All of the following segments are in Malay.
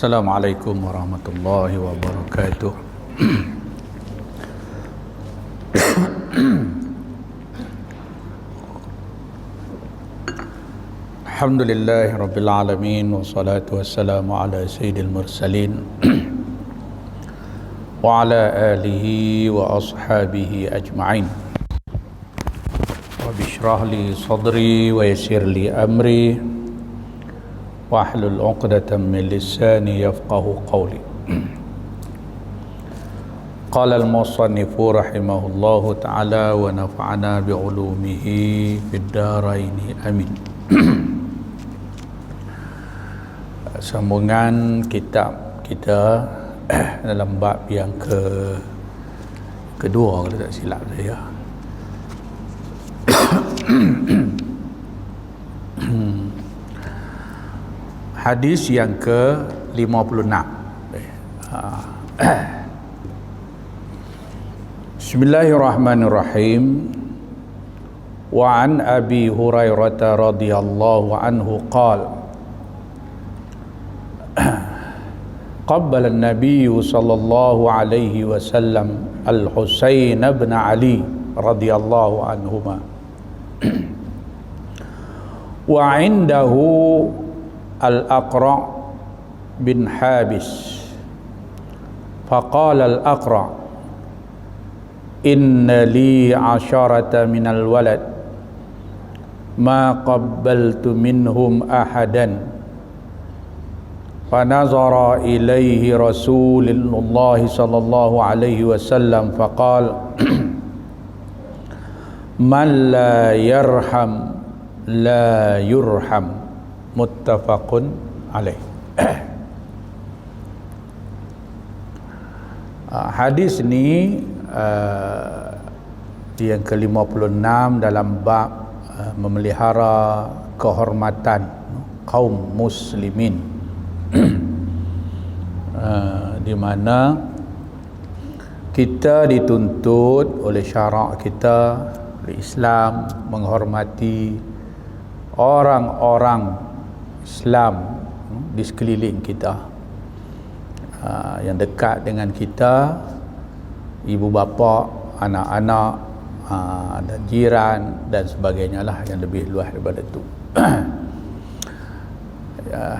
Assalamualaikum warahmatullahi wabarakatuh. Alhamdulillahi rabbil alamin, wassalatu wassalamu ala sayyidil mursalin wa ala alihi wa ashabihi ajma'in. Rabbi shrah li sadri wa yassir li amri wahlul 'uqdatam min lisani yafqahu qawli. Qala al-musannifu rahimahullahu ta'ala wa nafa'ana bi'ulumihi fid dharaini amin. Sambungan kitab kita dalam bab yang kedua kalau tak silap saya. Hadis yang ke-56. Bismillahirrahmanirrahim. Wa an Abi Hurairah radhiyallahu anhu qala qabbala an-nabiy sallallahu alaihi wasallam al-Husain ibn Ali radhiyallahu anhuma wa 'indahu al-Aqra' bin Habis faqala al-Aqra' inna li 'asharata minal walad ma qabbaltu minhum ahadan fanazara ilaihi Rasulullah sallallahu alaihi wasallam faqala man la yarham la yurham, muttafaqun alaih. Hadis ni yang ke-56 dalam bab memelihara kehormatan kaum muslimin, di mana kita dituntut oleh syarak kita, oleh Islam, menghormati orang-orang Islam di sekeliling kita, yang dekat dengan kita, ibu bapa, anak-anak, dan jiran dan sebagainya lah, yang lebih luas daripada itu.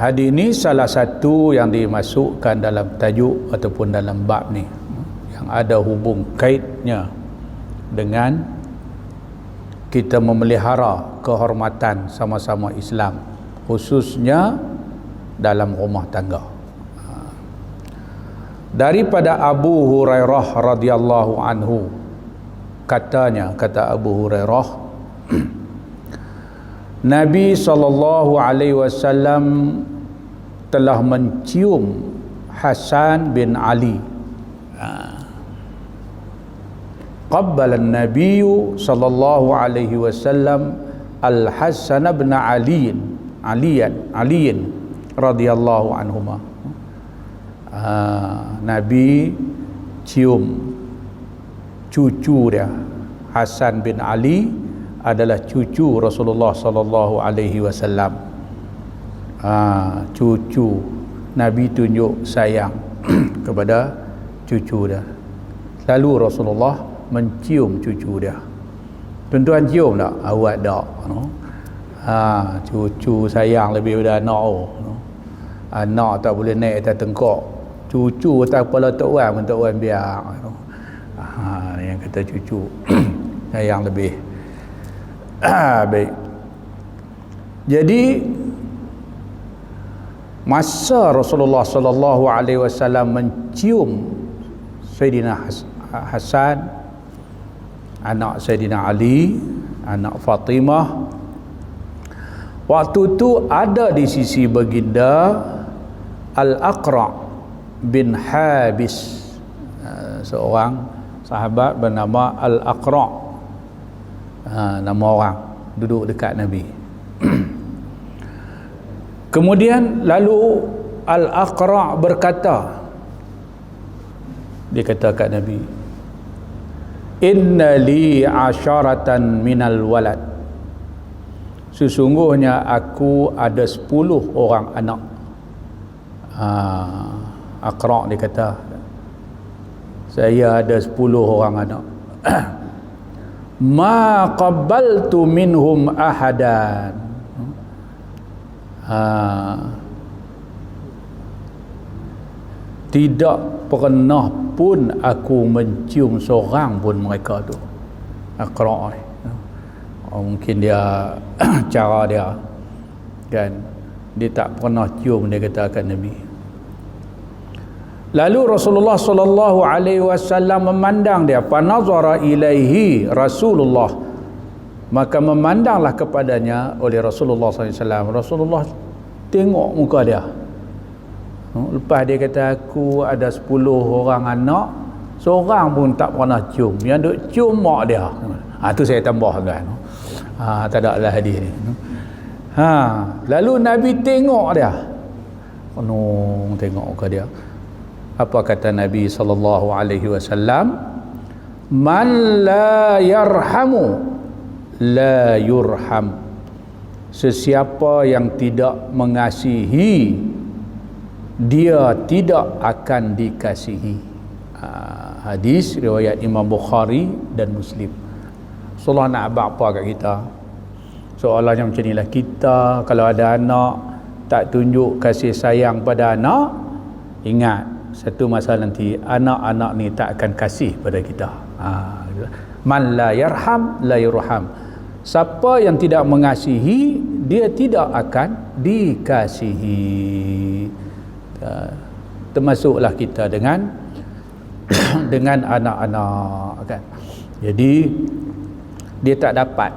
Hadis ini salah satu yang dimasukkan dalam tajuk ataupun dalam bab ni, yang ada hubung kaitnya dengan kita memelihara kehormatan sama-sama Islam, khususnya dalam rumah tangga. Daripada Abu Hurairah radhiyallahu anhu, kata Abu Hurairah, Nabi SAW telah mencium Hasan bin Ali. Qabbala an-nabiy sallallahu alaihi wasallam al-Hasan bin Ali radhiyallahu anhuma. Nabi cium cucu dia. Hasan bin Ali adalah cucu Rasulullah sallallahu alaihi wasallam. Cucu Nabi tunjuk sayang kepada cucu dia. Lalu Rasulullah mencium cucu dia. Tuan-tuan cium tak? Awak tak? Cucu sayang lebih daripada anak. Anak tak boleh naik atas tengkok, cucu atas kepala Tok Wan biar. Yang kata cucu sayang lebih. Baik. Jadi masa Rasulullah sallallahu alaihi wasallam mencium Sayyidina Hasan, anak Sayyidina Ali, anak Fatimah, waktu itu ada di sisi baginda Al-Aqra' bin Habis, seorang sahabat bernama Al-Aqra', nama orang, duduk dekat Nabi. Kemudian lalu Al-Aqra' berkata, dia kata kat Nabi, inna li 'asharatan minal walad, sesungguhnya aku ada 10 orang anak. Aqra' dia kata, saya ada 10 orang anak. Ma qabbaltu minhum ahadan. Tidak pernah pun aku mencium seorang pun mereka tu. Aqra' ni. Mungkin dia cara dia kan, dia tak pernah cium, dia kata akan Nabi. Lalu Rasulullah sallallahu alaihi wasallam memandang dia, fa nazara ilaihi Rasulullah, maka memandanglah kepadanya oleh Rasulullah sallallahu alaihi wasallam. Rasulullah tengok muka dia. Lepas dia kata, aku ada 10 orang anak, seorang pun tak pernah cium. Yang duk cium mak dia. Tu saya tambah kan. Tak ada lah hadis ni. Lalu Nabi tengok dia. Tengok muka dia. Apa kata Nabi sallallahu alaihi wasallam? Man la yarhamu la yurham. Sesiapa yang tidak mengasihi, dia tidak akan dikasihi. Hadis riwayat Imam Bukhari dan Muslim. Rasulullah nak abang apa kat kita? Soalannya macam inilah, kita kalau ada anak tak tunjuk kasih sayang pada anak, ingat satu masa nanti anak-anak ni tak akan kasih pada kita. Man la yarham la yurham. Siapa yang tidak mengasihi, dia tidak akan dikasihi. Termasuklah kita dengan dengan anak-anak kan. Jadi dia tak dapat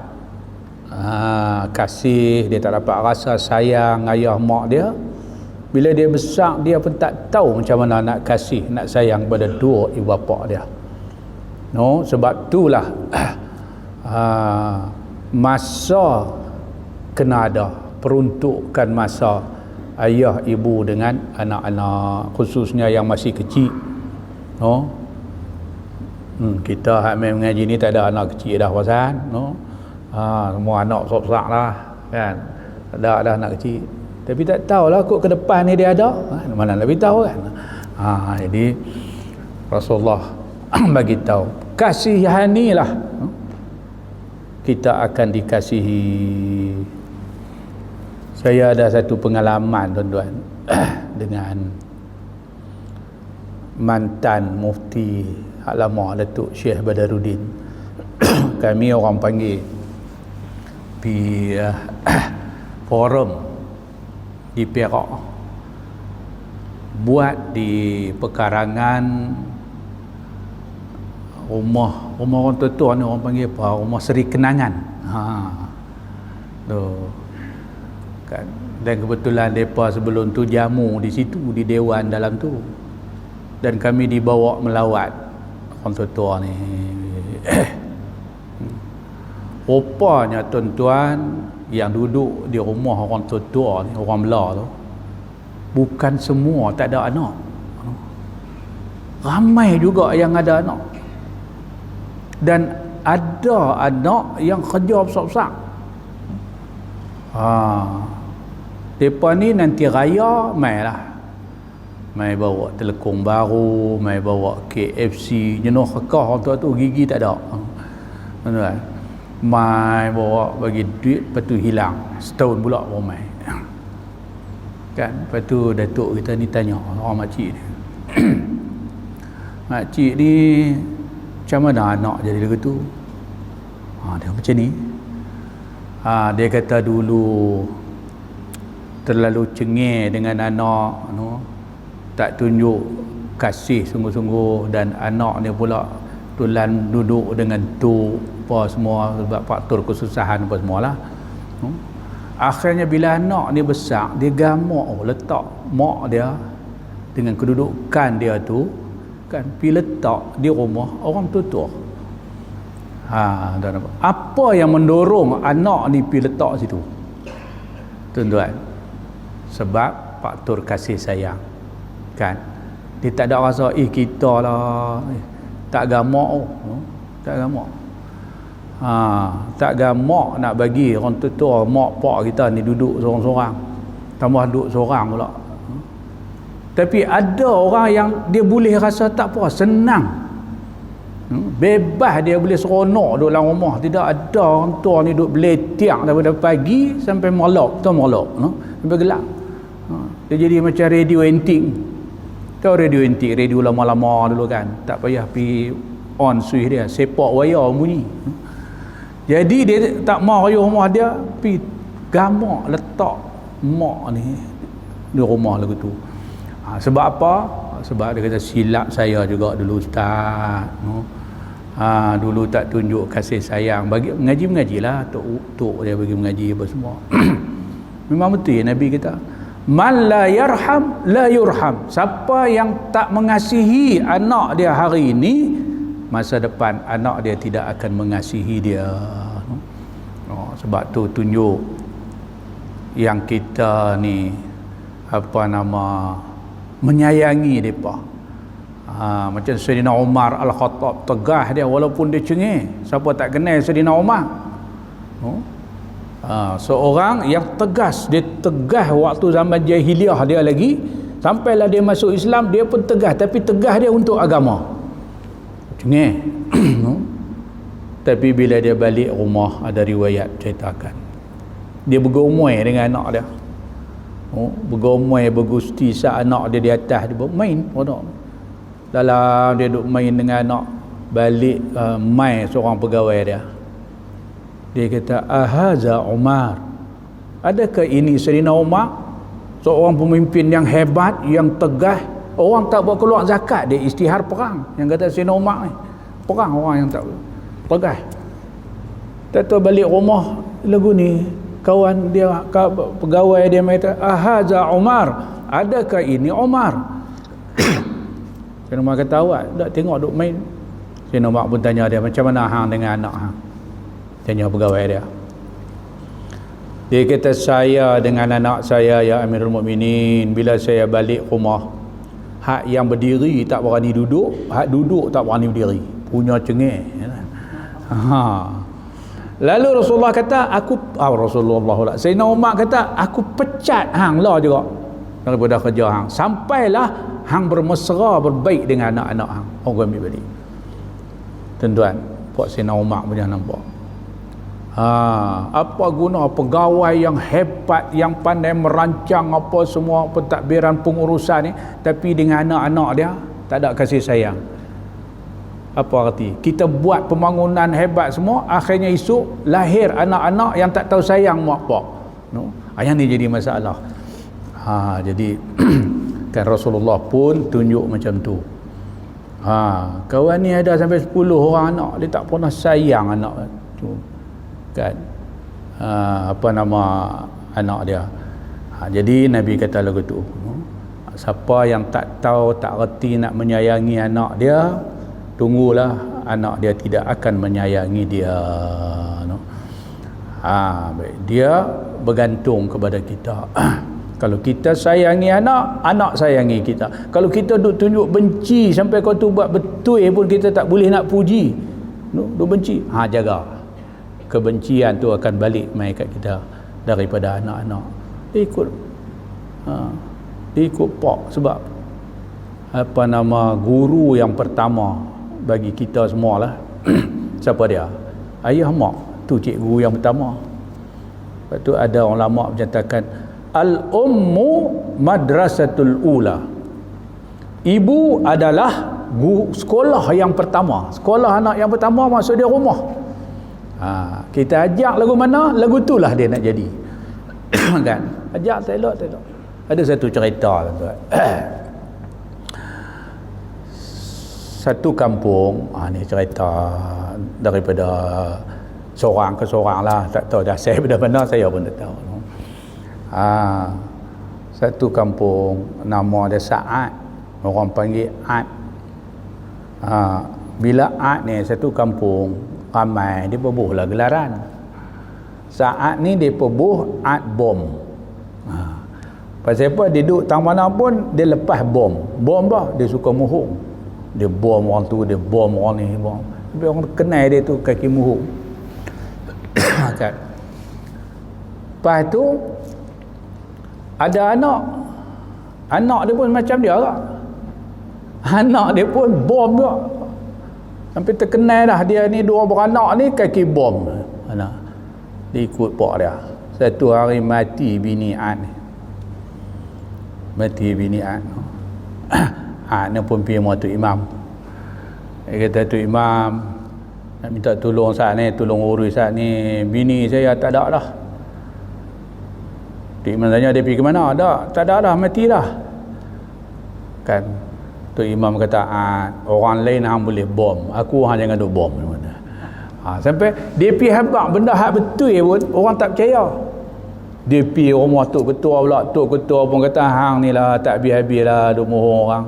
kasih, dia tak dapat rasa sayang ayah mak dia. Bila dia besar, dia pun tak tahu macam mana nak kasih, nak sayang pada dua ibu bapa dia. Sebab itulah masa kena ada, peruntukan masa ayah ibu dengan anak-anak, khususnya yang masih kecil. Kita hak main mengaji ni tak ada anak kecil dah pasan. Semua anak sok-sok lah kan, ada anak kecil, tapi tak tahulah kot ke depan ni dia ada, mana nak beritahu kan. Jadi Rasulullah bagi tahu, kasihanilah, kita akan dikasihi. Saya ada satu pengalaman tuan-tuan dengan mantan mufti hak lama, Datuk Syekh Badaruddin. Kami orang panggil di forum di Perak, buat di pekarangan rumah orang tua ni, orang panggil apa, rumah Seri Kenangan. Kan. Dan kebetulan mereka sebelum tu jamu di situ, di dewan dalam tu, dan kami dibawa melawat orang tua ni. Rupanya tuan-tuan yang duduk di rumah orang tua ni, orang belah tu, bukan semua tak ada anak. Ramai juga yang ada anak, dan ada anak yang kerja besar-besar. Mereka ni nanti raya mai bawa telekong baru, mai bawa KFC, jenuh kekah orang tua tu, gigi tak ada. Mai bawa bagi duit, lepas tu hilang setahun pula baru mai kan. Lepas tu datuk kita ni tanya orang makcik ni, makcik ni macam mana anak jadi begitu? Dia macam ni. Dia kata dulu terlalu cengih dengan anak, tak tunjuk kasih sungguh-sungguh, dan anak ni pula tulan duduk dengan tu apa semua, sebab faktor kesusahan apa semualah. Akhirnya bila anak ni besar, dia gamak letak mak dia dengan kedudukan dia tu kan, pergi letak di rumah orang tua. Apa yang mendorong anak ni pergi letak situ tuan-tuan? Sebab faktor kasih sayang kan. Dia tak ada rasa kita lah tak gamak, tak gamak nak bagi orang tua mak pak kita ni duduk seorang-seorang, tambah duduk seorang pula. Tapi ada orang yang dia boleh rasa tak apa, senang, bebas, dia boleh seronok duduk dalam rumah. Tidak ada orang tua ni duduk beletiak daripada pagi sampai merlok, sampai gelap. Dia jadi macam radio antik. Tahu radio antik, radio lama-lama dulu kan, tak payah pergi on switch dia, sepak wayar bunyi. Jadi dia tak mau raya rumah dia, pergi gamak letak mak ni di rumah lagu tu. Sebab apa? Sebab dia kata silap saya juga dulu ustaz. Dulu tak tunjuk kasih sayang. Bagi mengaji-mengajilah, tok dia bagi mengaji apa semua. Memang betul ya Nabi kata, man la yarham la yurham. Siapa yang tak mengasihi anak dia hari ini, masa depan anak dia tidak akan mengasihi dia. Sebab tu tunjuk yang kita ni menyayangi mereka. Macam Sayyidina Umar Al-Khattab, tegah dia walaupun dia cengih. Siapa tak kenal Sayyidina Umar? Seorang yang tegas. Dia tegas waktu zaman jahiliah dia lagi, sampailah dia masuk Islam, dia pun tegas, tapi tegas dia untuk agama. Cengih. Tapi bila dia balik rumah, ada riwayat ceritakan dia bergomoi dengan anak dia. Bergomoi, bergusti saat anak dia di atas, dia main dalam, dia duduk main dengan anak. Balik mai seorang pegawai dia kata, ahaza Umar, adakah ini Sayyidina Umar, seorang pemimpin yang hebat, yang tegas, orang tak buat keluar zakat, dia istihar perang. Yang kata Sayyidina Umar ni perang, orang yang tak tegas. Tahu balik rumah lagu ni, kawan dia, pegawai dia kata, ahaza Umar, adakah ini Umar? Sayyidina Umar kata, awak tak tengok duk main. Sayyidina Umar pun tanya dia, macam mana hang dengan anak hang? Tanya pegawai dia. Dia kata, saya dengan anak saya ya Amirul Mukminin, bila saya balik rumah, hak yang berdiri tak berani duduk, hak duduk tak berani berdiri, punya cengih. Lalu Rasulullah kata, Sayyidina Umar kata, aku pecat hang lah juga daripada kerja hang, sampailah hang bermesra, berbaik dengan anak-anak hang. Orang ambil balik. Tuan-tuan, Puak Sayyidina Umar punya nampak. Apa guna pegawai yang hebat, yang pandai merancang apa semua pentadbiran pengurusan ni, tapi dengan anak-anak dia tak ada kasih sayang. Apa arti? Kita buat pembangunan hebat semua, akhirnya esok lahir anak-anak yang tak tahu sayang mak pak. Yang ni jadi masalah. Jadi kan Rasulullah pun tunjuk macam tu. Kawan ni ada sampai 10 orang anak, dia tak pernah sayang anak tu kan. Anak dia. Jadi Nabi kata lagu tu, siapa yang tak tahu, tak reti nak menyayangi anak dia, tunggulah anak dia tidak akan menyayangi dia. Dia bergantung kepada kita. Kalau kita sayangi anak, anak sayangi kita. Kalau kita duk tunjuk benci sampai kau tu buat betul pun kita tak boleh nak puji, duk benci, jaga. Kebencian tu akan balik mai kat kita daripada anak-anak. Dia ikut pak. Sebab guru yang pertama bagi kita semualah siapa dia? Ayah mak. Tu cikgu yang pertama. Lepas tu ada ulama menyatakan al-ummu madrasatul ula. Ibu adalah sekolah yang pertama. Sekolah anak yang pertama maksud dia rumah. Kita ajak lagu mana, lagu itulah dia nak jadi. Kan? Ajak tak elok. Ada satu cerita tuan-tuan. Satu kampung, ni cerita daripada seorang ke seorang lah, tak tahu dah saya daripada mana, saya pun tak tahu. Satu kampung, nama dia Sa'ad, orang panggil Ad. Bila Ad ni satu kampung ramai, dia pebuhlah gelaran. Saat ni dia pebuh Ad bom. Pasal apa? Dia duduk tang mana pun dia lepas bom. Bom apa? Dia suka muhung. Dia bom orang tu, dia bom orang ni, bom. Tapi orang kenal dia tu kaki muhung. Kan? Lepas tu ada anak Anak dia pun macam dia lah. Anak dia pun bom juga. Sampai terkenal dah dia ni, dua beranak ni kaki bom. Anak dia ikut pak dia. Satu hari mati binian. Mati binian. Ni pun pergi sama Tok Imam. Dia kata, Tok Imam nak minta tolong saat ni, tolong urus saat ni, bini saya tak ada dah. Tok Imam tanya dia pergi ke mana? Tak ada dah, mati dah. Kan Tok Imam kata, orang lain hang boleh bom, aku hang jangan duk bom. Sampai dia pergi habaq benda hak betul pun orang tak percaya. Dia pergi rumah Tok Ketua pula, Tok Ketua pun kata, hang ni lah tak habis-habis lah duk mohon orang.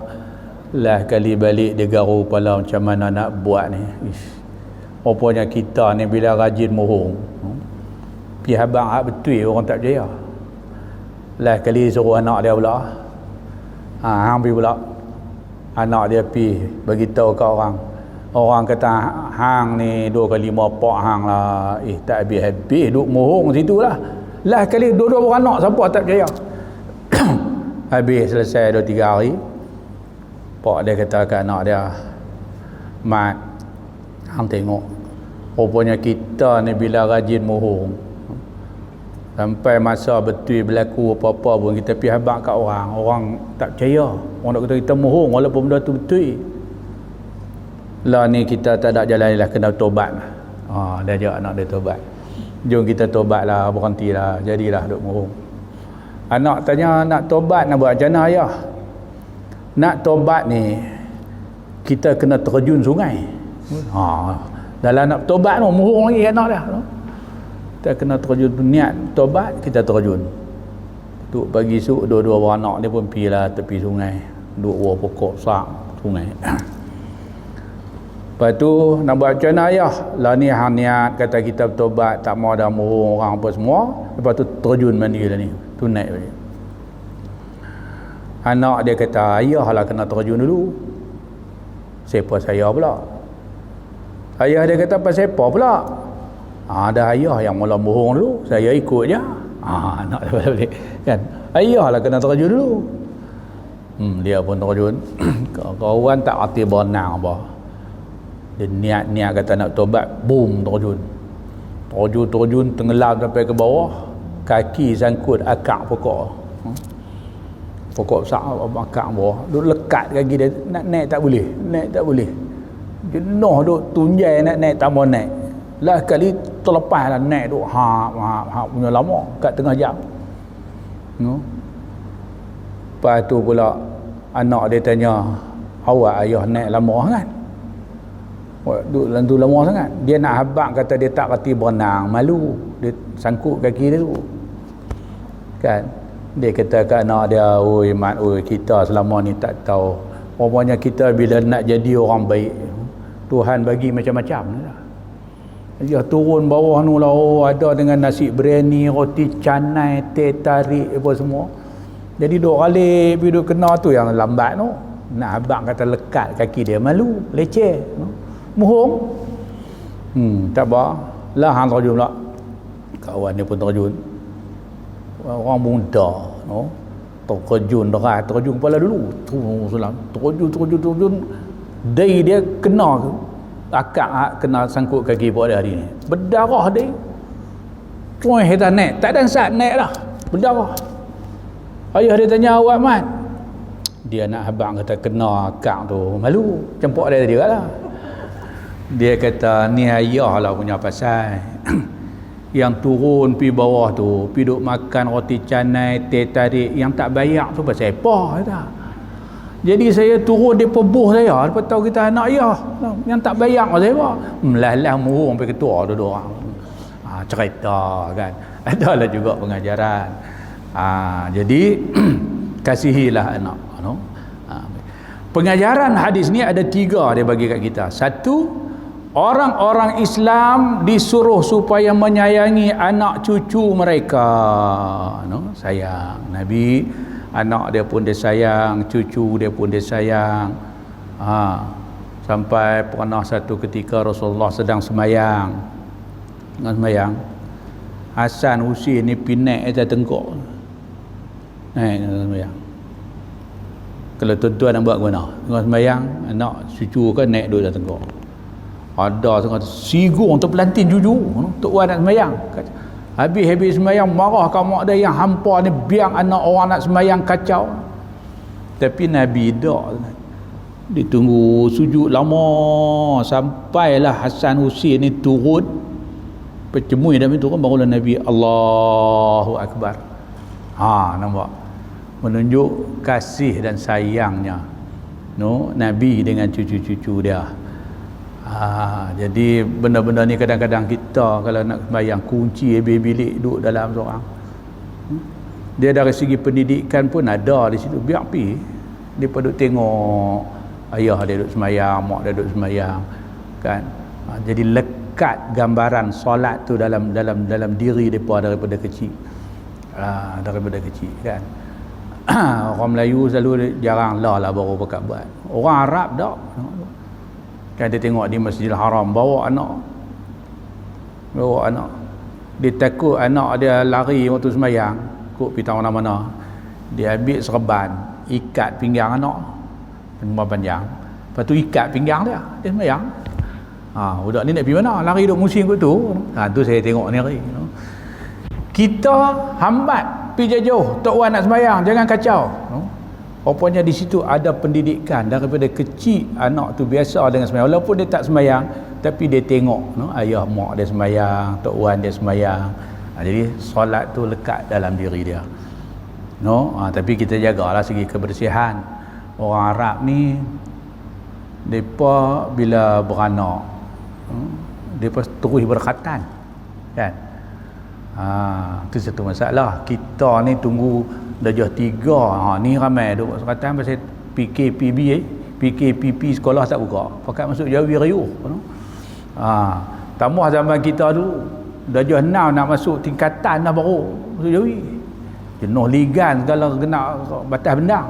Lah kali balik dia garu kepala macam mana nak buat ni. Rupanya kita ni bila rajin mohon, pergi habaq hak betul orang tak percaya. Lah kali suruh anak dia pula, hang pergi pula. Anak dia pergi beritahu ke orang kata hang ni 2 kali 5 pak hang lah, tak habis-habis duk mohon situ lah. Lah kali dua-dua beranak siapa tak percaya. Habis selesai 2-3 hari, pak dia kata ke anak dia, Mat, hang tengok, rupanya kita ni bila rajin mohon, sampai masa betul berlaku apa-apa pun kita pergi habaq kat orang tak percaya. Orang nak kata kita mohon walaupun benda tu betul. Lah ni kita tak ada jalan lah, kena tobat. Dia ajak anak dia tobat. Jom kita tobat lah, berhentilah, jadilah duk mohon. Anak tanya, nak tobat nak buat macam mana ayah? Nak tobat ni kita kena terjun sungai. Dalam nak tobat tu mohon lagi anak dia. Kita kena terjun, niat tobat kita terjun. Duk pagi esok dua-dua beranak dia pun pergilah tepi sungai, duk buah pokok sak sungai. Lepas tu nak buat macam mana ayah? Lah ni hang niat kata kita bertobat, tak mau dah mohon orang apa semua. Lepas tu terjun mandi lah ni, tu naik balik. Anak dia kata, ayah lah kena terjun dulu. Siapa saya pula? Ayah dia kata, pasal siapa pula? Ada ayah yang mula mohon dulu, saya ikut je. Anak dia balik kan, ayah lah kena terjun dulu. Dia pun terjun. Kawan tak arti berenang apa, dia niat kata nak tobat, boom, terjun tenggelam sampai ke bawah, kaki sangkut akak pokok besar, akak bawah, duk lekat kaki dia, nak naik tak boleh, jenuh duk tunjai nak naik, tak mau naik. Lah kali terlepas lah naik duk punya lama kat tengah jam. Lepas tu pula anak dia tanya, awak ayah naik lama kan? Duk lantu lama sangat. Dia nak habaq kata dia tak reti berenang, malu. Dia sangkut kaki dia tu. Kan? Dia kata kat anak dia, oi Mat, oi kita selama ni tak tahu. Rupanya kita bila nak jadi orang baik, Tuhan bagi macam-macam lah. Dia turun bawah ni lah, ada dengan nasi biryani, roti canai, teh tarik apa semua. Jadi duk kali duk kena tu yang lambat tu. Nak habaq kata lekat kaki dia, malu, leceh. Mohon. Tak apa. Lah hang terjun pula. Kawan dia pun terjun. Orang muda, terjun deras, terjun kepala dulu. Terjun. Dari dia kena akak kena sangkut kaki buat dia hari ni. Berdarah dia. Cuai kita naik. Tak ada saat naik dah. Berdarah. Ayah dia tanya, awak Mat? Dia nak habaq kata kena akak tu, malu. Cempuk dia tadi lah. Dia kata, ni ayah lah punya pasal. Yang turun pi bawah tu, pi duk makan roti canai, teh tarik, yang tak bayar tu pasal apa? Kata. Jadi saya turun dia pebuh saya, lepas tahu kita anak ayah yang tak bayar pasal apa? Melah murung sampai ketua dua orang. Cerita kan. Adalah juga pengajaran. Jadi kasihilah anak. Pengajaran hadis ni ada 3 dia bagi kat kita. 1, orang-orang Islam disuruh supaya menyayangi anak cucu mereka. Sayang Nabi, anak dia pun dia sayang, cucu dia pun dia sayang. Sampai pernah satu ketika Rasulullah sedang semayang, Hasan Husin ni pinak atas tengkok. Semayang. Kalau tuan-tuan nak buat guna tengah sembahyang, anak cucu kan naik duduk dalam tengok, ada tengah sigung terpelantin cucu tok wan nak sembahyang. Habis sembahyang marah kat mak dia yang hampa ni, biang anak orang nak sembahyang kacau. Tapi Nabi tak, ditunggu sujud lama sampailah Hasan Husin ni turun percemui dan turun, barulah Nabi Allahu Akbar. Nampak menunjuk kasih dan sayangnya Nabi dengan cucu-cucu dia. Jadi benda-benda ni kadang-kadang kita kalau nak sembahyang kunci bilik duduk dalam seorang, dia dari segi pendidikan pun ada di situ, biar pi dia duduk tengok ayah dia duduk sembahyang, mak dia duduk sembahyang kan. Jadi lekat gambaran solat tu dalam diri depa daripada kecil. Daripada kecil kan. Orang Melayu selalu jarang lah baru pakat buat. Orang Arab tak. Kan dia tengok di Masjidil Haram bawa anak. Dia takut anak dia lari waktu sembahyang, kok pergi tahu mana-mana. Dia ambil serban, ikat pinggang anak. Rumah panjang. Lepas tu ikat pinggang dia sembahyang. Budak ni nak pergi mana? Lari duk musim kot tu. Tu saya tengok ni hari. Kita hambat pergi jauh, tok wan nak sembahyang, jangan kacau. Rupanya di situ ada pendidikan daripada kecil, anak tu biasa dengan sembahyang. Walaupun dia tak sembahyang, tapi dia tengok ayah mak dia sembahyang, tok wan dia sembahyang. Jadi solat tu lekat dalam diri dia. Tapi kita jagalah segi kebersihan. Orang Arab ni depa bila beranak, depa terus berkhatan kan. Itu satu masalah. Kita ni tunggu darjah 3. Ni ramai duk berkhatan pasal PKPB sekolah tak buka, pakat masuk Jawi riuh. Tambah zaman kita dulu darjah 6 nak masuk tingkatan dah baru masuk Jawi. Jenuh ligan segala kena batas bendang.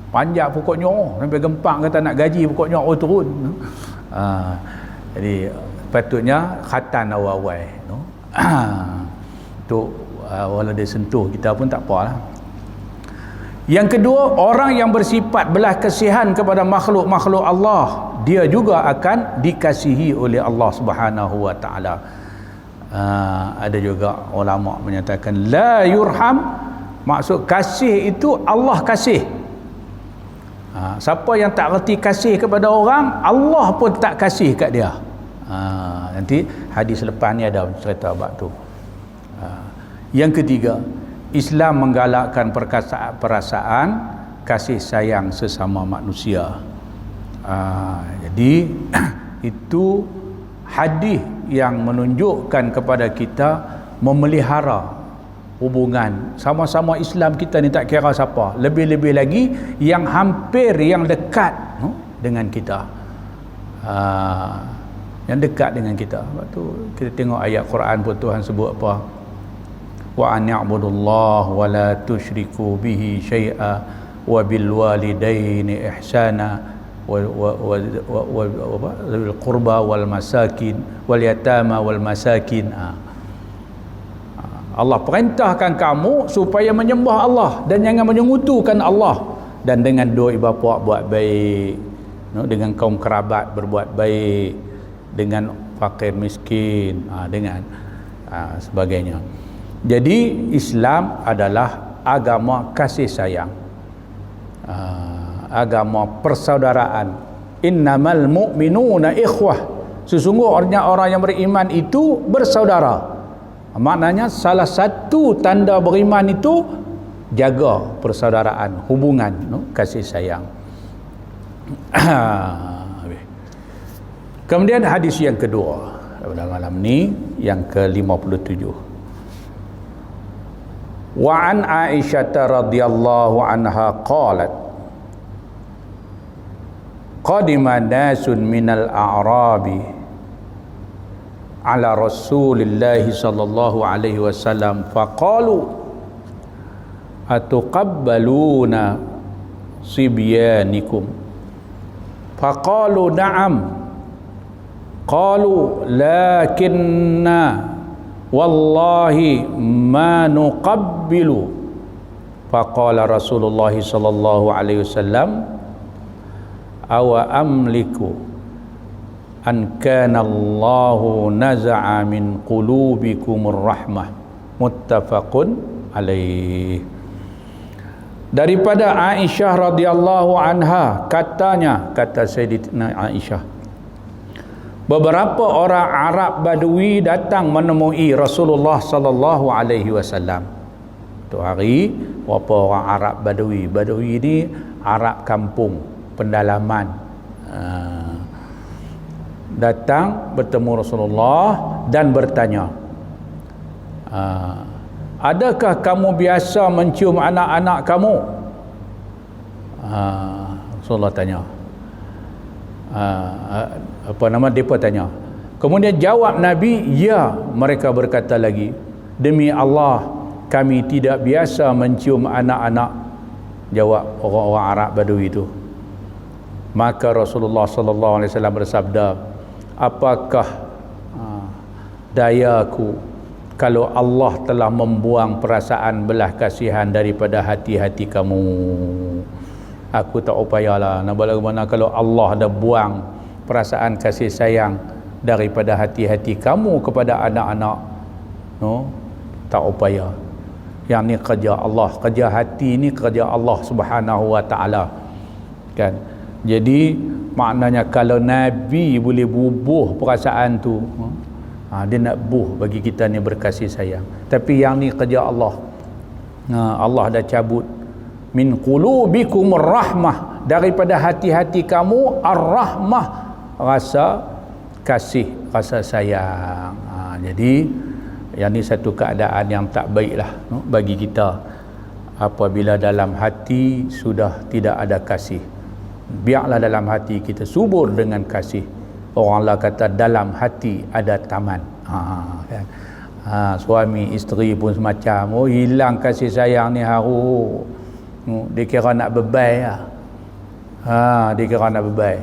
Panjat pokok nyoh sampai gempak kata nak gaji pokok nyoh turun. Jadi patutnya khatan awal-awal tu walau dia sentuh kita pun tak apalah. Yang kedua, orang yang bersifat belas kasihan kepada makhluk-makhluk Allah, dia juga akan dikasihi oleh Allah Subhanahu wa taala. Ada juga ulama menyatakan la yurham, maksud kasih itu Allah kasih. Siapa yang tak reti kasih kepada orang, Allah pun tak kasih kat dia. Nanti hadis lepas ni ada cerita bab tu. Yang ketiga, Islam menggalakkan perasaan kasih sayang sesama manusia. Jadi itu hadis yang menunjukkan kepada kita memelihara hubungan sama-sama Islam kita ni, tak kira siapa, lebih-lebih lagi yang hampir, yang dekat dengan kita, yang dekat dengan kita. Sebab tu kita tengok ayat Quran pun Tuhan sebut apa, wa an ya'budullah wa la tusyriku bihi syai'a wa bil walidaini ihsana wal qurba wal masakin wal yatama wal masakin. Allah perintahkan kamu supaya menyembah Allah dan jangan menyekutukan Allah, dan dengan dua ibu bapa buat baik, dengan kaum kerabat berbuat baik, dengan fakir miskin, dengan sebagainya. Jadi Islam adalah agama kasih sayang, agama persaudaraan. Innamal mu'minuna ikhwah, sesungguhnya orang yang beriman itu bersaudara. Maknanya salah satu tanda beriman itu jaga persaudaraan, hubungan, kasih sayang. Kemudian hadis yang kedua pada malam ni, yang ke-57. Wa an Aisyah radhiyallahu anha qalat qadima nasun minal a'rabi ala Rasulillah sallallahu alaihi wasallam faqalu atuqabbaluna sibyanikum faqalu na'am qalu lakinna wallahi ma nuqabbilu Faqala Rasulullah sallallahu alaihi wasallam, awa amliku an kana Allahu naza'a min qulubikumur rahmah. Muttafaqun alaih. Daripada Aisyah radhiyallahu anha, kata Sayyidatina Aisyah, beberapa orang Arab Badui datang menemui Rasulullah sallallahu alaihi wasallam. Tu hari berapa orang Arab Badui? Badui ni Arab kampung, pendalaman. Datang bertemu Rasulullah dan bertanya, adakah kamu biasa mencium anak-anak kamu? Rasulullah tanya. Mereka tanya. Kemudian jawab Nabi, ya. Mereka berkata lagi, demi Allah, kami tidak biasa mencium anak-anak. Jawab orang-orang Arab Badui itu. Maka Rasulullah sallallahu alaihi wasallam bersabda, apakah dayaku kalau Allah telah membuang perasaan belah kasihan daripada hati-hati kamu? Aku tak upayalah. Nak bagaimana kalau Allah dah buang perasaan kasih sayang daripada hati-hati kamu kepada anak-anak? No, tak upaya. Yang ni kerja Allah, kerja hati ni kerja Allah Subhanahu wa taala. Kan? Jadi maknanya kalau Nabi boleh bubuh perasaan tu, dia nak buh bagi kita ni berkasih sayang. Tapi yang ni kerja Allah. Allah dah cabut min qulubikumur rahmah, daripada hati-hati kamu ar-rahmah, rasa kasih, rasa sayang. Jadi yang ni satu keadaan yang tak baiklah bagi kita apabila dalam hati sudah tidak ada kasih. Biarlah dalam hati kita subur dengan kasih. Orang Allah kata dalam hati ada taman. Kan? Suami isteri pun semacam, hilang kasih sayang ni haru. Dia kira nak bebai lah. Dia kira nak bebai.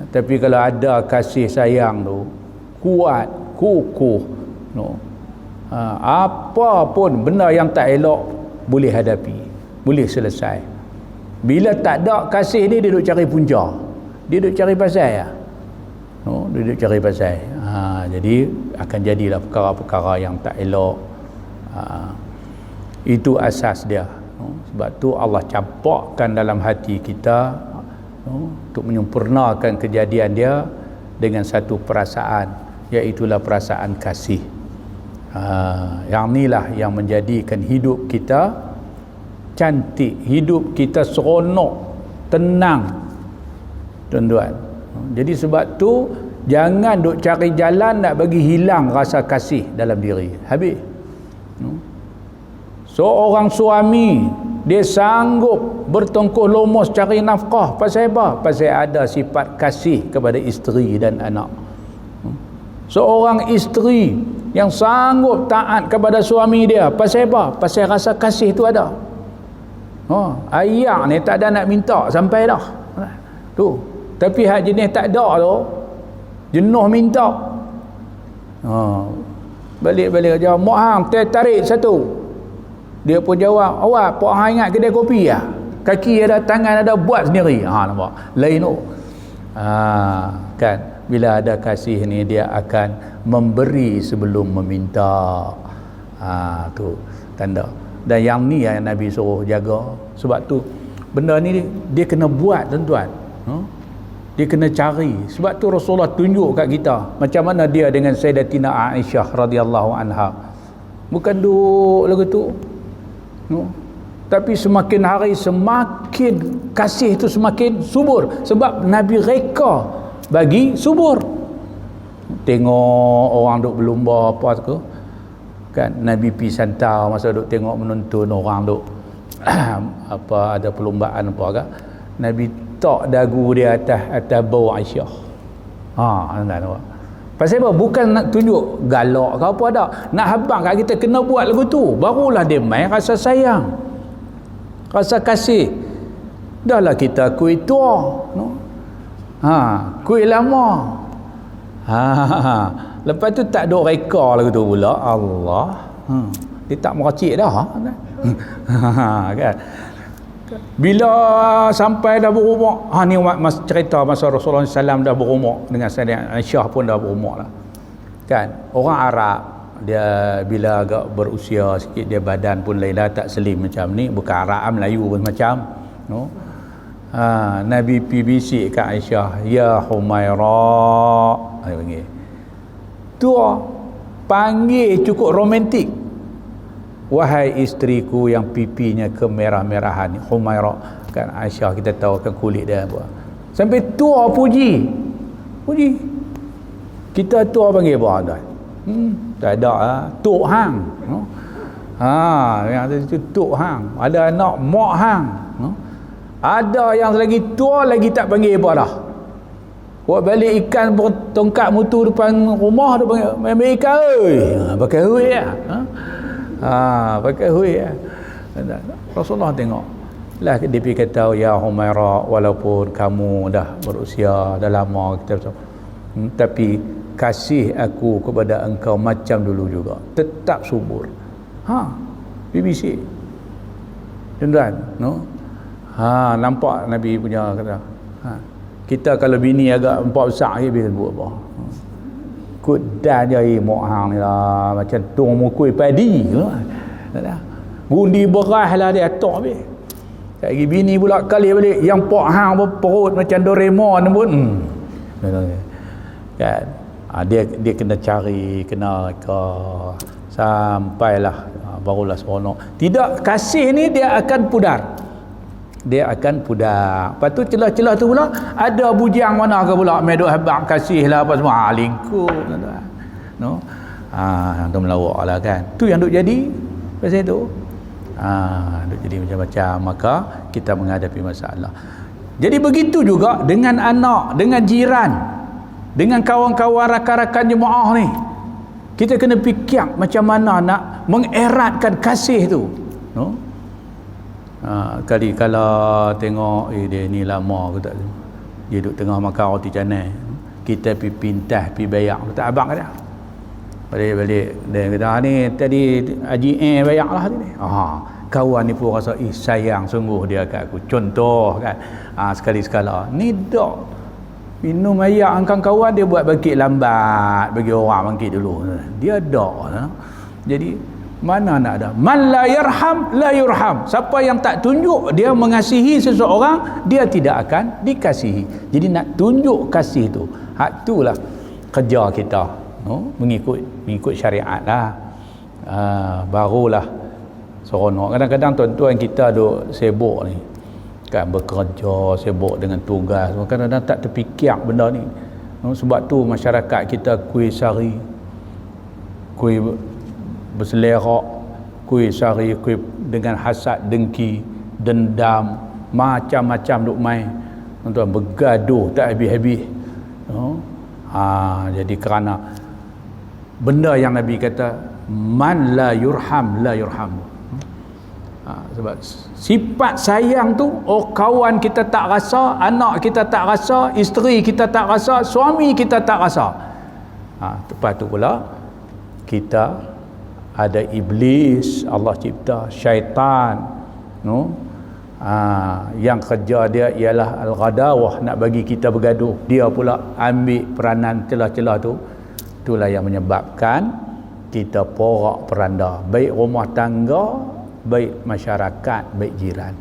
Tapi kalau ada kasih sayang tu kuat, kukuh, apa pun benda yang tak elok boleh hadapi, boleh selesai. Bila tak ada kasih ni, dia duk cari punca, dia duk cari pasal ya. Dia duk cari pasal. Jadi akan jadilah perkara-perkara yang tak elok. Itu asas dia. Sebab tu Allah campakkan dalam hati kita untuk menyempurnakan kejadian dia dengan satu perasaan, iaitulah perasaan kasih. Yang inilah yang menjadikan hidup kita cantik, hidup kita seronok, tenang, tuan-tuan. Jadi sebab tu jangan duk cari jalan nak bagi hilang rasa kasih dalam diri. Habis. Seorang suami dia sanggup bertengkuh lumus cari nafkah pasal apa? Pasal ada sifat kasih kepada isteri dan anak. Seorang isteri yang sanggup taat kepada suami dia pasal apa? Pasal rasa kasih tu ada. Ayak ni tak ada nak minta sampai dah. Tu. Tapi hak jenis tak ada tu, jenuh minta. Balik-balik aja, mak hang tarik satu. Dia pun jawab, awak pak hang ingat kedai kopi ah? Kaki ada, tangan ada, buat sendiri. Nampak. Lain tu. Kan, bila ada kasih ni dia akan memberi sebelum meminta. Tu tanda. Dan yang ni yang Nabi suruh jaga. Sebab tu benda ni dia kena buat, tuan-tuan. Dia kena cari. Sebab tu Rasulullah tunjuk kat kita macam mana dia dengan Sayyidatina Aisyah radhiyallahu anha. Bukan duk lagu tu. Tapi semakin hari semakin kasih tu semakin subur. Sebab Nabi reka bagi subur. Tengok orang duk berlumba apa tu kan, Nabi pi santau masa duk tengok menonton orang duk apa ada perlombaan apa ke, Nabi tak dagu dia atas bau Aisyah. Tuan-tuan. Pasal apa? Bukan nak tunjuk galak ke apa dah. Nak habang kat kita kena buat lagu tu. Barulah dia main rasa sayang, rasa kasih. Dahlah kita kuih tua, kuih lama. Lepas tu tak ada reka lagu tu pula. Allah. Dia tak meracik dah. Kan? Bila sampai dah berumur, ni cerita masa Rasulullah SAW dah berumur, dengan Sayyidah Aisyah pun dah berumur lah. Kan? Orang Arab, dia bila agak berusia sikit, dia badan pun lain lah, tak selim macam ni, bukan Arab, Melayu pun macam, no? Nabi PBC kat Aisyah, ya Humaira, dia panggil. Tua panggil cukup romantik. Wahai isteriku yang pipinya kemerah-merahan, Humaira. Kan Aisyah kita tahu kan kulit dia apa. Sampai tua puji. Kita tua panggil apa tuan? Tak ada tok hang. No? Yang tu tok hang. Ada anak mak hang. No? Ada yang lagi tua lagi tak panggil apa dah. Buat balik ikan tongkat mutu depan rumah dia panggil, ambil ikan oi. Pakai hui lah. Pakai hui lah. Rasulullah tengok. Lah dia pergi kata, ya Humaira, walaupun kamu dah berusia, dah lama kita tapi kasih aku kepada engkau macam dulu juga. Tetap subur. BBC. Tuan-tuan, no? Nampak Nabi punya kata. Kita kalau bini agak empat besar dia bisa buat apa? Kudan je mak hang ni lah, macam tung mukui padi. Gundi beras lah dia atok habis. Lagi bini pula kali balik yang pak hang perut macam Doraemon pun. Kan? Dia kena cari, kena sampailah barulah seronok. Tidak, kasih ni dia akan pudar. Lepas tu celah-celah tu pula ada bujang mana ke pula main duk habaq kasih lah apa semua, lingkup no. Tu melawak lah kan. Tu yang duk jadi pasal tu. Duk jadi macam-macam, maka kita menghadapi masalah. Jadi begitu juga dengan anak, dengan jiran, dengan kawan-kawan rakan-rakan jemaah ni. Kita kena fikir macam mana nak mengeratkan kasih tu, no? Kali kalau tengok dia ni lama ke tak, dia duduk tengah makan roti canai, kita pergi pintas pergi bayak, tak abang kata balik dia kata ni tadi Haji bayak lah ni. Kawan ni pun rasa sayang sungguh dia kat aku, contoh kan. Sekali-sekala ni dok minum ayak angkang kawan, dia buat bangkit lambat bagi orang bangkit dulu, dia dok. Jadi mana nak ada man la yarham la yurham. Siapa yang tak tunjuk dia mengasihi seseorang, dia tidak akan dikasihi. Jadi nak tunjuk kasih tu, hak itulah kerja kita, no? mengikut syariat lah. Barulah seronok. Kadang-kadang tuan-tuan kita duk sibuk ni kan, bekerja, sibuk dengan tugas, kadang-kadang tak terfikir benda ni, no? Sebab tu masyarakat kita kuih sari, kuih berselerak, kuih sari, kuih dengan hasad, dengki, dendam, macam-macam duk main, tuan-tuan, bergaduh tak habis-habis, no? Jadi kerana benda yang Nabi kata man la yurham la yurham. Sebab sifat sayang tu, kawan kita tak rasa, anak kita tak rasa, isteri kita tak rasa, suami kita tak rasa. Lepas tu pula kita ada iblis, Allah cipta syaitan, no? Yang kerja dia ialah al-ghadawah, nak bagi kita bergaduh. Dia pula ambil peranan celah-celah tu. Itulah yang menyebabkan kita porak peranda, baik rumah tangga, baik masyarakat, baik jiran.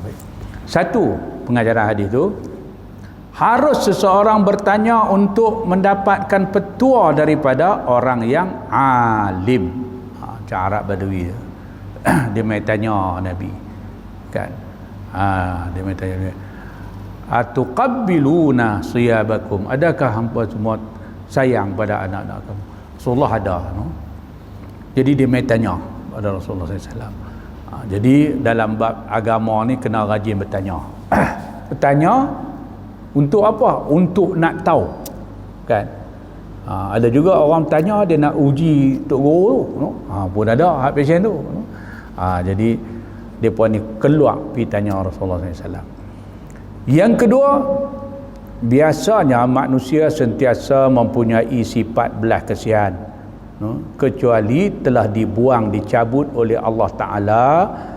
Baik. Satu pengajaran hadis tu, harus seseorang bertanya untuk mendapatkan petua daripada orang yang alim. Macam Arab Badui dia mai tanya Nabi kan, dia mai tanya, atuqabbiluna siyabakum, adakah hampa semua sayang pada anak-anak kamu? Rasulullah ada, no? Jadi dia mai tanya pada Rasulullah SAW. Jadi dalam bab agama ni kena rajin bertanya. Bertanya untuk apa? Untuk nak tahu kan. Ada juga orang tanya dia nak uji tok guru tu, no? Pun ada hak pasien tu, no? Jadi depa ni keluar pergi tanya Rasulullah SAW. Yang kedua, biasanya manusia sentiasa mempunyai sifat belas kasihan. kecuali telah dibuang, dicabut oleh Allah Ta'ala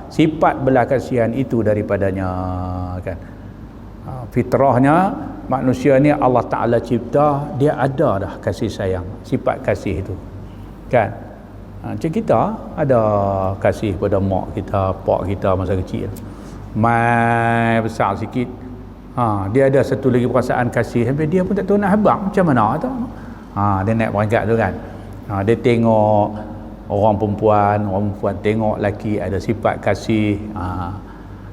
sifat belas kasihan itu daripadanya, kan. Fitrahnya manusia ni Allah Ta'ala cipta, dia ada dah kasih sayang, sifat kasih itu, kan. Macam kita ada kasih pada mak kita, pak kita masa kecil, mai besar sikit, dia ada satu lagi perasaan kasih sampai dia pun tak tahu nak habaq macam mana tu. Dia naik peringkat tu, kan. Dia tengok orang perempuan tengok lelaki ada sifat kasih,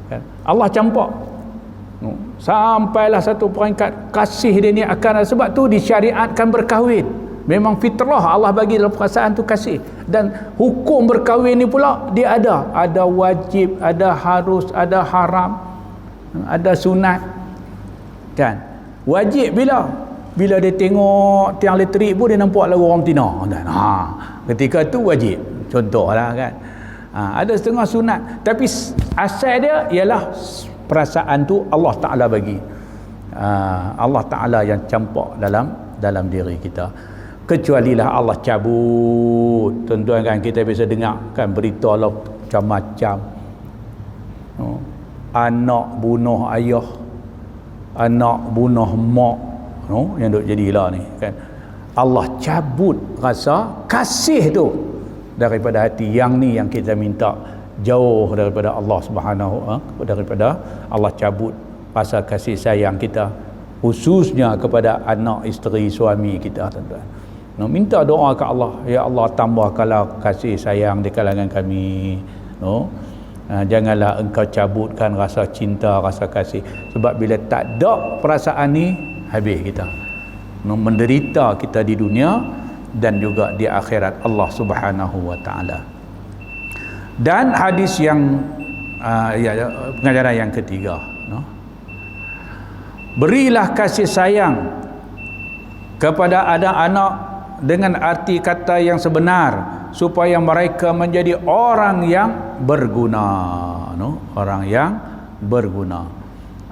kan? Allah campak sampailah satu peringkat kasih dia ni akan, sebab tu disyariatkan berkahwin. Memang fitrah Allah bagi dalam perasaan tu kasih. Dan hukum berkahwin ni pula dia ada wajib, ada harus, ada haram, ada sunat, kan. Wajib bila dia tengok tiang elektrik pun dia nampak lagu orang betina, kan. Ketika tu wajib, contohlah, kan. Ada setengah sunat, tapi asal dia ialah perasaan tu Allah Ta'ala bagi. Allah Ta'ala yang campak dalam diri kita. Kecualilah Allah cabut. Tuan-tuan, kan, kita biasa dengar, kan, berita lah macam-macam. Anak bunuh ayah, anak bunuh mak, yang duk jadilah ni, kan. Allah cabut rasa kasih tu daripada hati. Yang ni yang kita minta jauh daripada Allah Subhanahu, daripada Allah cabut rasa kasih sayang kita, khususnya kepada anak, isteri, suami kita, tuan-tuan. Minta doa ke Allah, ya Allah, tambahkanlah kasih sayang di kalangan kami. Janganlah engkau cabutkan rasa cinta, rasa kasih. Sebab bila tak ada perasaan ni, habis kita. Menderita kita di dunia dan juga di akhirat Allah Subhanahu wa taala. Dan hadis yang pengajaran yang ketiga, berilah kasih sayang kepada anak-anak dengan arti kata yang sebenar, supaya mereka menjadi orang yang berguna, orang yang berguna.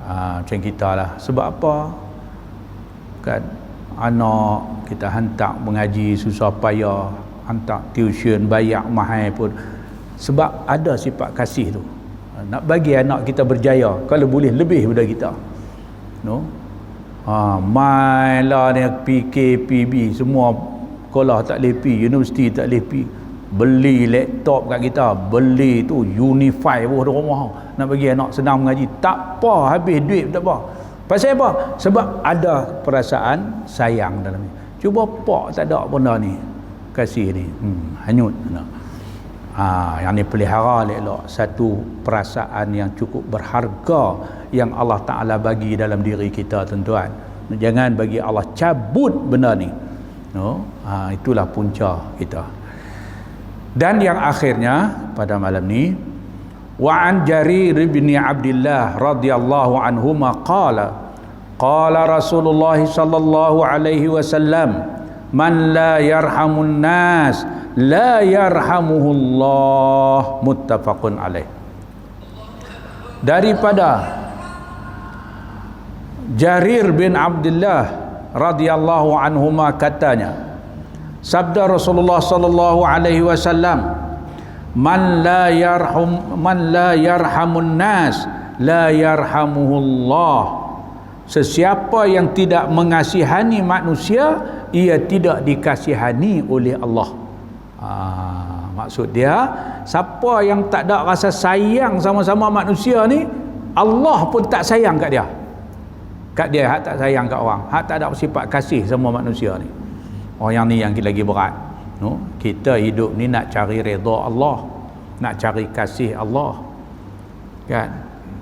Macam kita lah. Sebab apa, kan, anak kita hantar mengaji susah payah, hantar tuition bayar mahal pun sebab ada sifat kasih tu. Nak bagi anak kita berjaya, kalau boleh lebih daripada kita. Mainlah ni PKPB semua sekolah tak boleh pi, universiti tak boleh pi, beli laptop kat kita, beli tu Unify pun rumah, nak bagi anak senang mengaji, tak apa, habis duit tak apa. Pasal apa? Sebab ada perasaan sayang dalam ni. Cuba pak tak ada benda ni, kasih ni, hanyut. Yang ni pelihara elok, satu perasaan yang cukup berharga yang Allah Ta'ala bagi dalam diri kita, tuan-tuan. Jangan bagi Allah cabut benda ni. Itulah punca kita. Dan yang akhirnya pada malam ni, wa an Jarir bin Abdullah radhiyallahu anhuma qala Rasulullah sallallahu alaihi wasallam, man la yarhamun nas la yarhamuhullah, muttafaqun alaih. Daripada Jarir bin Abdullah radhiyallahu anhuma katanya, sabda Rasulullah sallallahu alaihi wasallam, man la yarhamun nas la yarhamuhullah, sesiapa yang tidak mengasihani manusia, ia tidak dikasihani oleh Allah. Maksud dia, siapa yang tak ada rasa sayang sama-sama manusia ni, Allah pun tak sayang kat dia. Kat dia hak tak sayang kat orang, hak tak ada sifat kasih sama manusia ni. Yang ni yang lagi berat. Kita hidup ni nak cari redha Allah, nak cari kasih Allah, kan.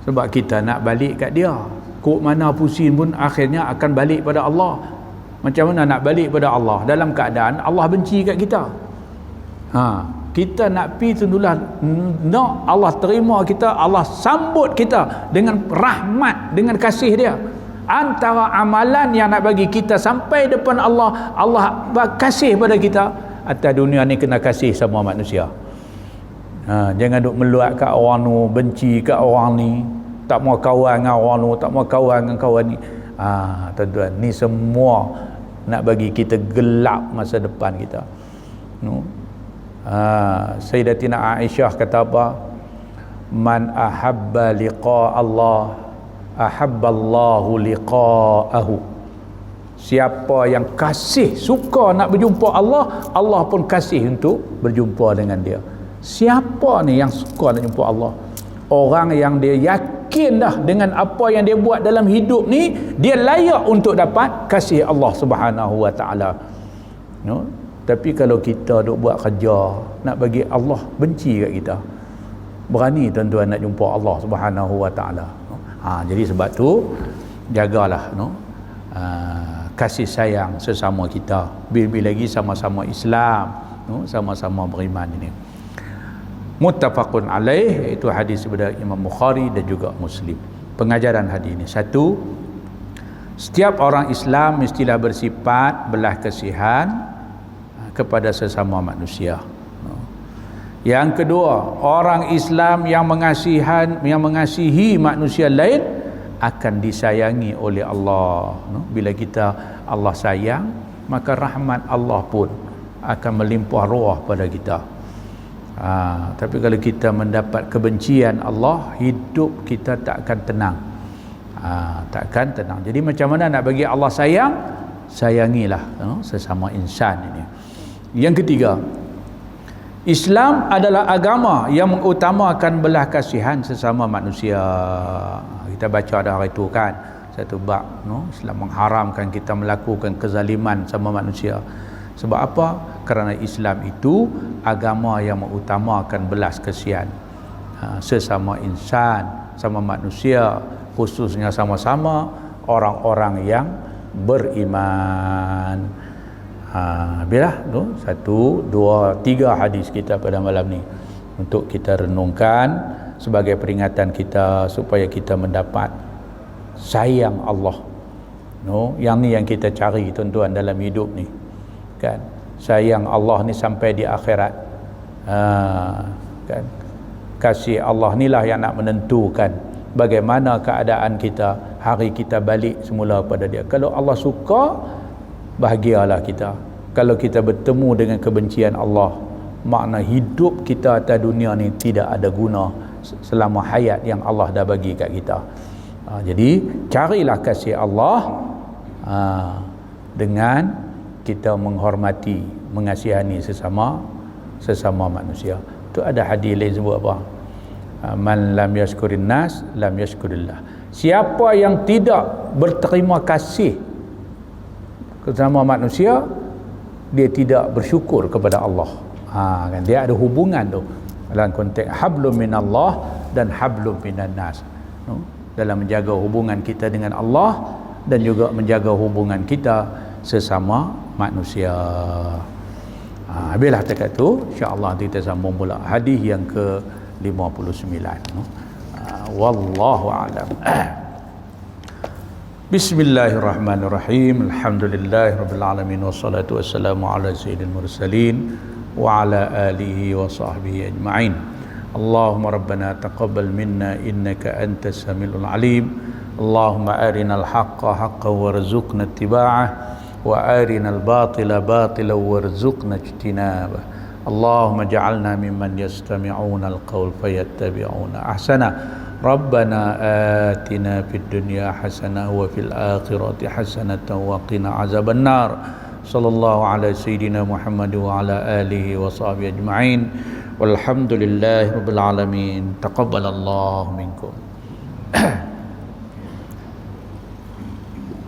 Sebab kita nak balik kat dia, kok mana pusing pun akhirnya akan balik pada Allah. Macam mana nak balik pada Allah dalam keadaan Allah benci kat kita? Kita nak pi tentulah nak Allah terima kita, Allah sambut kita dengan rahmat, dengan kasih dia. Antara amalan yang nak bagi kita sampai depan Allah, Allah kasih pada kita, atas dunia ni kena kasih sama manusia. Jangan duk meluat kat orang tu, benci kat orang ni, tak mau kawan dengan orang tu, tak mau kawan dengan kawan ni. Tuan-tuan, ni semua nak bagi kita gelap masa depan kita. Sayyidatina Aisyah kata apa? Man ahabba liqa Allah ahabballahu liqa'ahu. Siapa yang kasih, suka nak berjumpa Allah, Allah pun kasih untuk berjumpa dengan dia. Siapa ni yang suka nak jumpa Allah? Orang yang dia yakin dah dengan apa yang dia buat dalam hidup ni, dia layak untuk dapat kasih Allah Subhanahu wa taala. Tapi kalau kita duk buat kerja nak bagi Allah benci kat kita, berani tuan-tuan nak jumpa Allah Subhanahu wa taala. Jadi sebab tu jagalah kasih sayang sesama kita, bila lagi sama-sama Islam, sama-sama beriman ini. Muttafaqun alaih, itu hadis daripada Imam Bukhari dan juga Muslim. Pengajaran hadis ini, satu, setiap orang Islam mestilah bersifat belas kasihan kepada sesama manusia. Yang kedua, orang Islam yang mengasihi manusia lain akan disayangi oleh Allah. Bila kita Allah sayang, maka rahmat Allah pun akan melimpah ruah pada kita. Tapi kalau kita mendapat kebencian Allah, hidup kita tak akan tenang. Tak akan tenang. Jadi macam mana nak bagi Allah sayang? Sayangilah sesama insan ini. Yang ketiga, Islam adalah agama yang mengutamakan belas kasihan sesama manusia. Kita baca dah hari itu kan, satu bab, Islam mengharamkan kita melakukan kezaliman sama manusia. Sebab apa? Kerana Islam itu agama yang mengutamakan belas kasihan sesama insan, sama manusia, khususnya sama-sama orang-orang yang beriman. Bila satu, dua, tiga hadis kita pada malam ni untuk kita renungkan sebagai peringatan kita supaya kita mendapat sayang Allah. Yang ni yang kita cari tuan-tuan dalam hidup ni kan, sayang Allah ni sampai di akhirat. Kan, kasih Allah ni lah yang nak menentukan bagaimana keadaan kita hari kita balik semula pada dia. Kalau Allah suka, bahagialah kita. Kalau kita bertemu dengan kebencian Allah, makna hidup kita atas dunia ni tidak ada guna selama hayat yang Allah dah bagi kat kita. Jadi carilah kasih Allah dengan kita menghormati, mengasihani sesama manusia. Tu ada hadis lain sebut apa? Man lam yashkurin nas lam yashkurillah. Siapa yang tidak berterima kasih sesama manusia, dia tidak bersyukur kepada Allah. Kan dia ada hubungan tu dalam konteks hablum minallah dan hablum minan nas. Dalam menjaga hubungan kita dengan Allah dan juga menjaga hubungan kita sesama manusia. Habislah dekat tu, insya-Allah kita sambung pula hadis yang ke-59. Wallahu a'lam. Bismillahirrahmanirrahim. Alhamdulillahirabbil alamin wassalatu wassalamu ala sayyidil mursalin wa ala alihi wa sahbihi ajma'in. Allahumma rabbana taqabbal minna innaka antas samiul alim. Allahumma arinal haqqa haqqan warzuqna ittiba'ah wa arinal batila batilan warzuqna ijtinabah. Allahumma ja'alna mimman yastami'una al-qawl fayattabi'una ahsana. Rabbana atina fid dunya hasanah wa fil akhirati hasanatan wa qina azabannar. Sallallahu ala sayyidina Muhammad wa ala alihi wa sahbihi ajma'in. Walhamdulillahi rabbil alamin. Taqabbalallahu minkum.